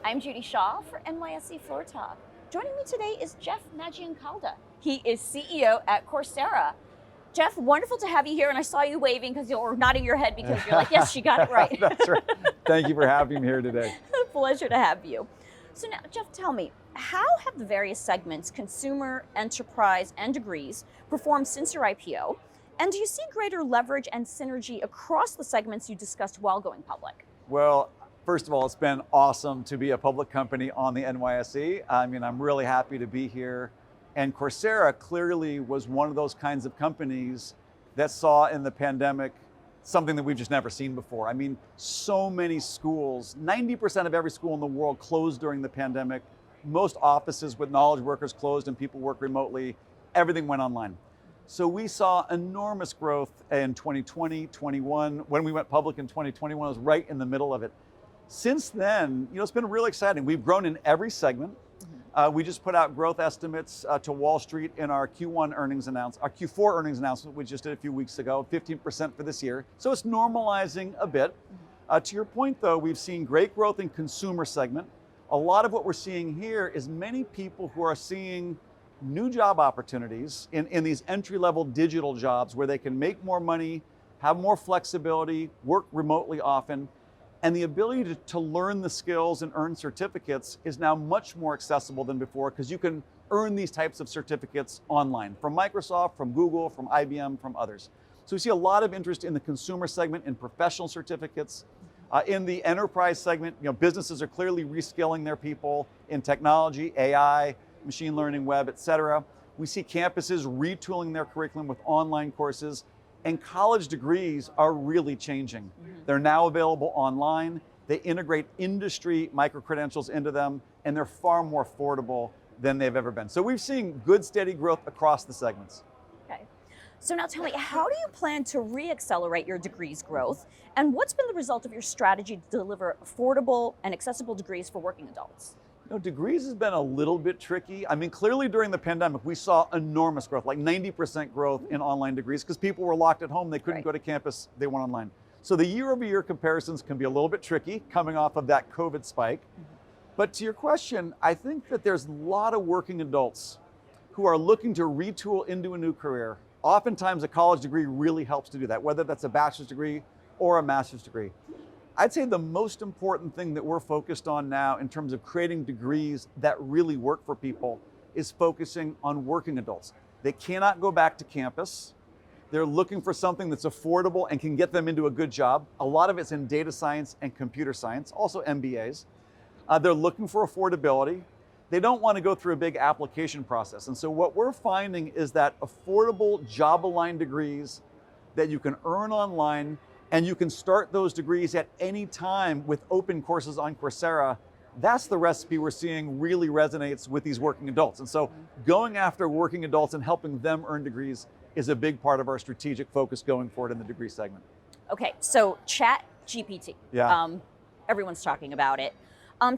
I'm Judy Shaw for NYSE Floor Talk. Joining me today is Jeff Maggioncalda. He is CEO at Coursera. Jeff, wonderful to have you here, and I saw you waving because you're nodding your head because you're like, yes, she got it right. That's right. Thank you for having me here today. Pleasure to have you. So now, Jeff, tell me, how have the various segments, consumer, enterprise, and degrees, performed since your IPO? And do you see greater leverage and synergy across the segments you discussed while going public? Well, first of all, it's been awesome to be a public company on the NYSE. I'm really happy to be here. And Coursera clearly was one of those kinds of companies that saw in the pandemic something that we've just never seen before. So many schools, 90% of every school in the world closed during the pandemic. Most offices with knowledge workers closed and people work remotely. Everything went online. So we saw enormous growth in 2020, 21. When we went public in 2021, it was right in the middle of it. Since then, it's been really exciting. We've grown in every segment. We just put out growth estimates to Wall Street in our Q4 earnings announcement, we just did a few weeks ago, 15% for this year. So it's normalizing a bit. To your point though, we've seen great growth in consumer segment. A lot of what we're seeing here is many people who are seeing new job opportunities in these entry-level digital jobs where they can make more money, have more flexibility, work remotely often. And the ability to learn the skills and earn certificates is now much more accessible than before because you can earn these types of certificates online from Microsoft, from Google, from IBM, from others. So we see a lot of interest in the consumer segment in professional certificates. In the enterprise segment, businesses are clearly reskilling their people in technology, AI, machine learning, web, et cetera. We see campuses retooling their curriculum with online courses. And college degrees are really changing. They're now available online. They integrate industry micro-credentials into them, and they're far more affordable than they've ever been. So we've seen good, steady growth across the segments. Okay. So now tell me, how do you plan to re-accelerate your degrees growth? And what's been the result of your strategy to deliver affordable and accessible degrees for working adults? Degrees has been a little bit tricky. Clearly during the pandemic, we saw enormous growth, like 90% growth in online degrees because people were locked at home. They couldn't go to campus. They went online. So the year-over-year comparisons can be a little bit tricky coming off of that COVID spike. But to your question, I think that there's a lot of working adults who are looking to retool into a new career. Oftentimes a college degree really helps to do that, whether that's a bachelor's degree or a master's degree. I'd say the most important thing that we're focused on now in terms of creating degrees that really work for people is focusing on working adults. They cannot go back to campus. They're looking for something that's affordable and can get them into a good job. A lot of it's in data science and computer science, also MBAs. They're looking for affordability. They don't want to go through a big application process. And so what we're finding is that affordable job-aligned degrees that you can earn online, and you can start those degrees at any time with open courses on Coursera. That's the recipe we're seeing really resonates with these working adults. And so going after working adults and helping them earn degrees is a big part of our strategic focus going forward in the degree segment. Okay, so ChatGPT. Yeah. Everyone's talking about it.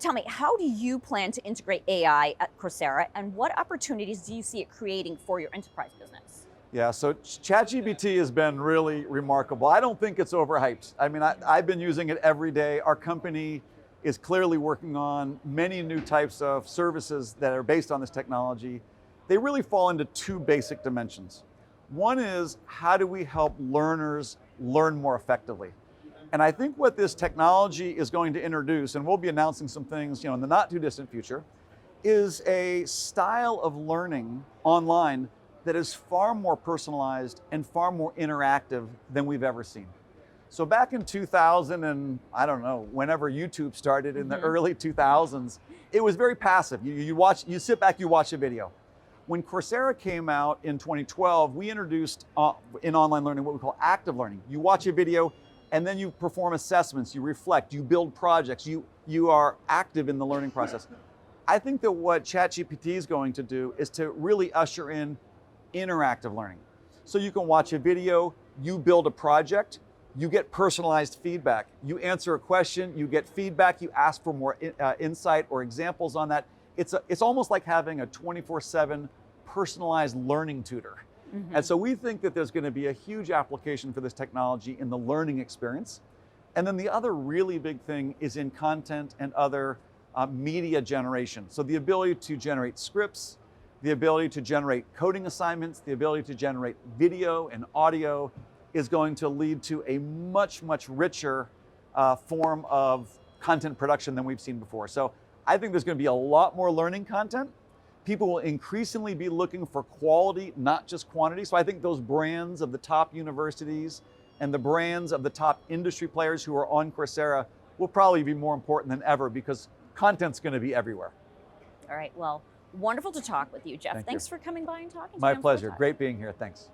Tell me, how do you plan to integrate AI at Coursera, and what opportunities do you see it creating for your enterprise business? Yeah, so ChatGPT has been really remarkable. I don't think it's overhyped. I've been using it every day. Our company is clearly working on many new types of services that are based on this technology. They really fall into two basic dimensions. One is, how do we help learners learn more effectively? And I think what this technology is going to introduce, and we'll be announcing some things in the not too distant future, is a style of learning online that is far more personalized and far more interactive than we've ever seen. So back in 2000 and I don't know, whenever YouTube started in the early 2000s, it was very passive. You sit back, you watch a video. When Coursera came out in 2012, we introduced in online learning what we call active learning. You watch a video and then you perform assessments, you reflect, you build projects, you are active in the learning process. I think that what ChatGPT is going to do is to really usher in interactive learning. So you can watch a video, you build a project, you get personalized feedback. You answer a question, you get feedback, you ask for more insight or examples on that. It's almost like having a 24/7 personalized learning tutor. Mm-hmm. And so we think that there's going to be a huge application for this technology in the learning experience. And then the other really big thing is in content and other media generation. So the ability to generate scripts, the ability to generate coding assignments, the ability to generate video and audio is going to lead to a much, much richer form of content production than we've seen before. So I think there's going to be a lot more learning content. People will increasingly be looking for quality, not just quantity. So I think those brands of the top universities and the brands of the top industry players who are on Coursera will probably be more important than ever because content's going to be everywhere. All right, well, wonderful to talk with you, Jeff. Thank Thanks you. for coming by and talking to me. My on pleasure. Foresight. Great being here. Thanks.